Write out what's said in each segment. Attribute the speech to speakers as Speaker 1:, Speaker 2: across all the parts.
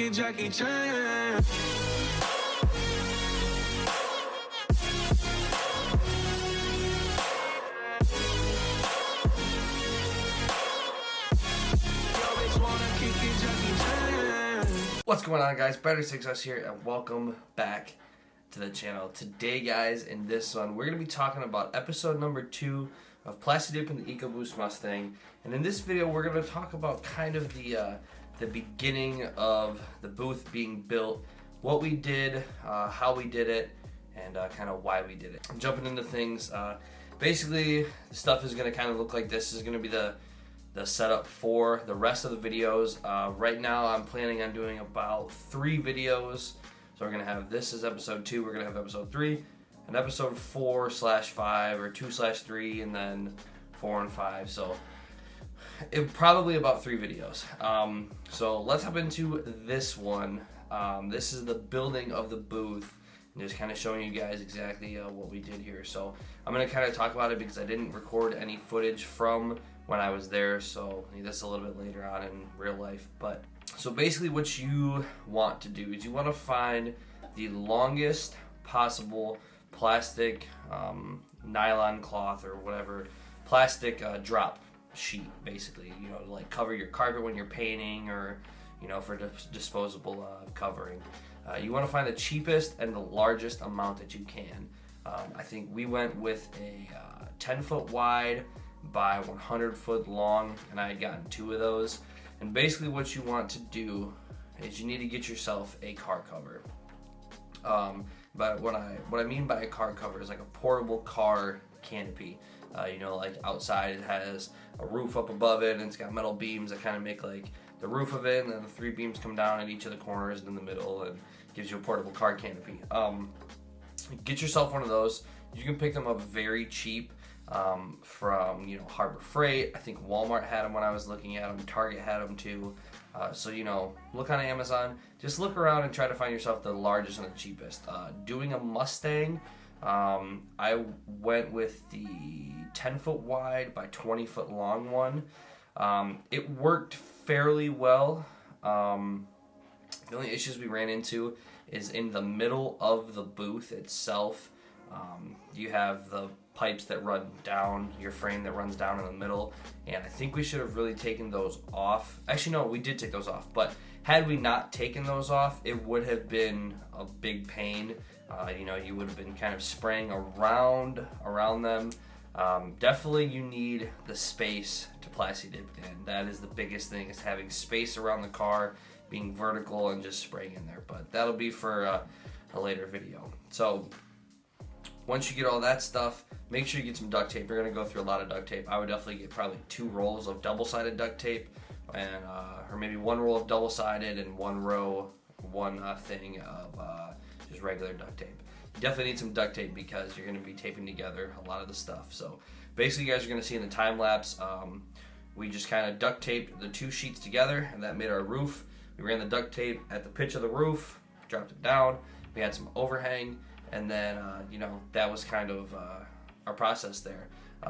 Speaker 1: it Jackie Chan.
Speaker 2: What's going on, guys? Better6us here, and welcome back to the channel. Today, guys, in this one, we're going to be talking about episode number 2 of Plasti Dip and the EcoBoost Mustang. And in this video, we're going to talk about kind of the beginning of the booth being built, what we did, how we did it, and kind of why we did it. I'm jumping into things. Basically, the stuff is going to kind of look like this. This is going to be the setup for the rest of the videos. Right now I'm planning on doing about 3 videos. So we're going to have, this is episode 2, we're going to have episode 3, and episode 4/5, or 2/3, and then 4 and 5. So it probably about 3 videos. So let's hop into this one. This is the building of the booth, and just kind of showing you guys exactly what we did here. So I'm going to kind of talk about it because I didn't record any footage from when I was there, so this is a little bit later on in real life. But so basically what you want to do is you want to find the longest possible plastic, nylon cloth or whatever, plastic drop sheet, basically, you know, to like cover your carpet when you're painting, or you know, for disposable covering. You want to find the cheapest and the largest amount that you can. I think we went with a 10-foot wide by 100-foot long, and I had gotten 2 of those. And basically what you want to do is you need to get yourself a car cover. But what I mean by a car cover is like a portable car canopy. You know, like outside it has a roof up above it, and it's got metal beams that kind of make like the roof of it, and then the 3 beams come down at each of the corners and in the middle, and gives you a portable car canopy. Get yourself one of those. You can pick them up very cheap. From, you know, Harbor Freight. I think Walmart had them when I was looking at them. Target had them too. So, you know, look on Amazon. Just look around and try to find yourself the largest and the cheapest. Doing a Mustang, I went with the 10-foot wide by 20-foot long one. It worked fairly well. The only issues we ran into is in the middle of the booth itself. You have the pipes that run down, your frame that runs down in the middle, and I think we should have really taken those off. Actually, no, we did take those off, but had we not taken those off, it would have been a big pain. You know, you would have been kind of spraying around them. Definitely you need the space to Plasti Dip, and that is the biggest thing, is having space around the car, being vertical, and just spraying in there. But that'll be for a later video. So once you get all that stuff, make sure you get some duct tape. You're going to go through a lot of duct tape. I would definitely get probably 2 rolls of double-sided duct tape, and or maybe 1 roll of double-sided and 1 thing of just regular duct tape. You definitely need some duct tape because you're going to be taping together a lot of the stuff. So basically, you guys are going to see in the time lapse, we just kind of duct taped the 2 sheets together, and that made our roof. We ran the duct tape at the pitch of the roof, dropped it down. We had some overhang. And then, you know, that was kind of our process there.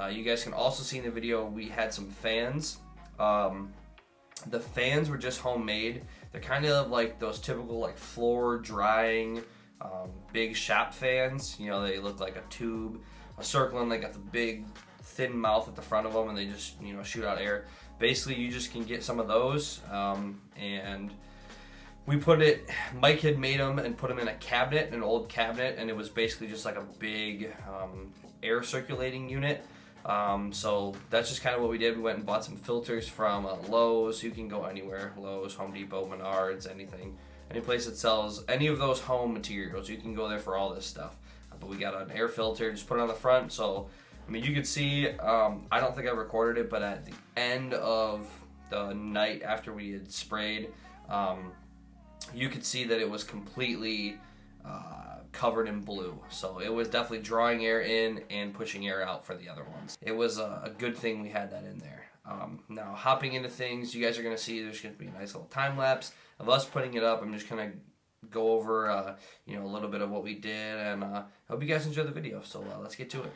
Speaker 2: You guys can also see in the video we had some fans. The fans were just homemade. They're kind of like those typical like floor drying big shop fans. You know, they look like a tube, a circle, and they got the big thin mouth at the front of them, and they just, you know, shoot out air. Basically, you just can get some of those, and we put it, Mike had made them and put them in a cabinet, an old cabinet, and it was basically just like a big air circulating unit. So that's just kind of what we did. We went and bought some filters from Lowe's. You can go anywhere, Lowe's, Home Depot, Menards, anything. Any place that sells any of those home materials, you can go there for all this stuff. But we got an air filter, just put it on the front. So, I mean, you can see, I don't think I recorded it, but at the end of the night after we had sprayed, you could see that it was completely covered in blue. So it was definitely drawing air in and pushing air out for the other ones. It was a good thing we had that in there. Now, hopping into things, you guys are going to see there's going to be a nice little time lapse of us putting it up. I'm just going to go over you know, a little bit of what we did, and I hope you guys enjoy the video. So let's get to it.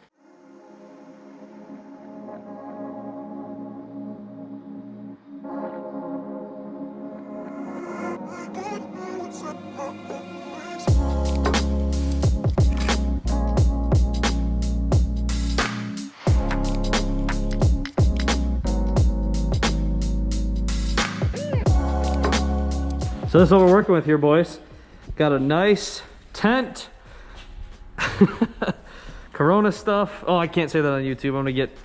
Speaker 3: So this is what we're working with here, boys. Got a nice tent. Corona stuff. Oh, I can't say that on YouTube. I'm gonna get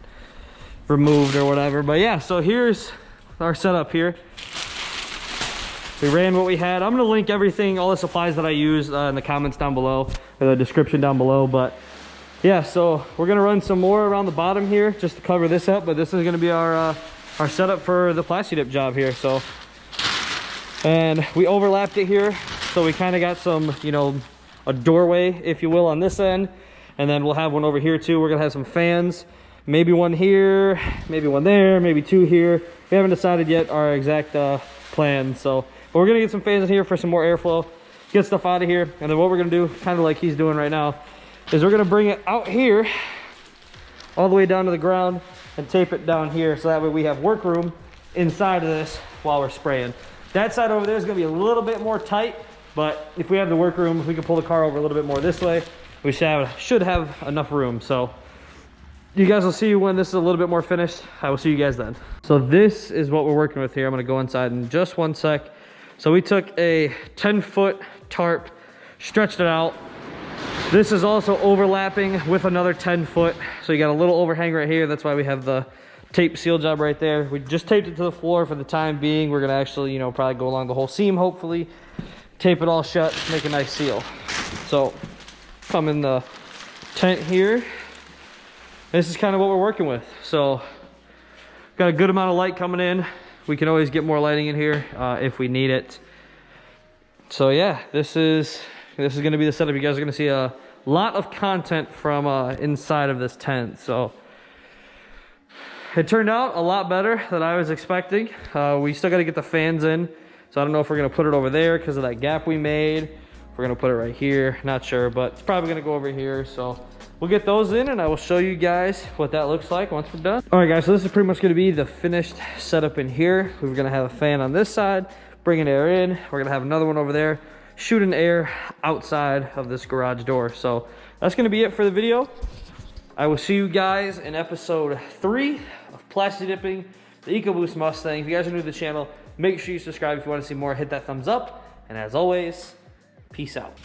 Speaker 3: removed or whatever. But yeah, so here's our setup here. We ran what we had. I'm gonna link everything, all the supplies that I use in the comments down below, or the description down below. But yeah, so we're gonna run some more around the bottom here just to cover this up. But this is gonna be our setup for the Plastidip job here. So, and we overlapped it here, so we kind of got some, you know, a doorway, if you will, on this end, and then we'll have one over here too. We're gonna have some fans, maybe one here, maybe one there, maybe two here. We haven't decided yet our exact plan. So, but we're gonna get some fans in here for some more airflow, get stuff out of here, and then what we're gonna do, kind of like he's doing right now, is we're gonna bring it out here, all the way down to the ground, and tape it down here, so that way we have work room inside of this while we're spraying. That side over there is gonna be a little bit more tight, but if we have the work room, we can pull the car over a little bit more this way. We should have enough room. So you guys will see when this is a little bit more finished. I will see you guys then. So this is what we're working with here. I'm gonna go inside in just one sec. So we took a 10-foot tarp, stretched it out. This is also overlapping with another 10-foot. So you got a little overhang right here. That's why we have the tape seal job right there. We just taped it to the floor for the time being. We're gonna actually, you know, probably go along the whole seam, hopefully. Tape it all shut, make a nice seal. So come in the tent here. This is kind of what we're working with. So got a good amount of light coming in. We can always get more lighting in here if we need it. So yeah, this is gonna be the setup. You guys are gonna see a lot of content from inside of this tent. So it turned out a lot better than I was expecting. We still gotta get the fans in. So I don't know if we're gonna put it over there because of that gap we made. If we're gonna put it right here, not sure, but it's probably gonna go over here. So we'll get those in and I will show you guys what that looks like once we're done. All right guys, so this is pretty much gonna be the finished setup in here. We're gonna have a fan on this side, bringing air in. We're gonna have another one over there, shooting air outside of this garage door. So that's gonna be it for the video. I will see you guys in episode 3 of Plastidipping the EcoBoost Mustang. If you guys are new to the channel, make sure you subscribe if you want to see more. Hit that thumbs up. And as always, peace out.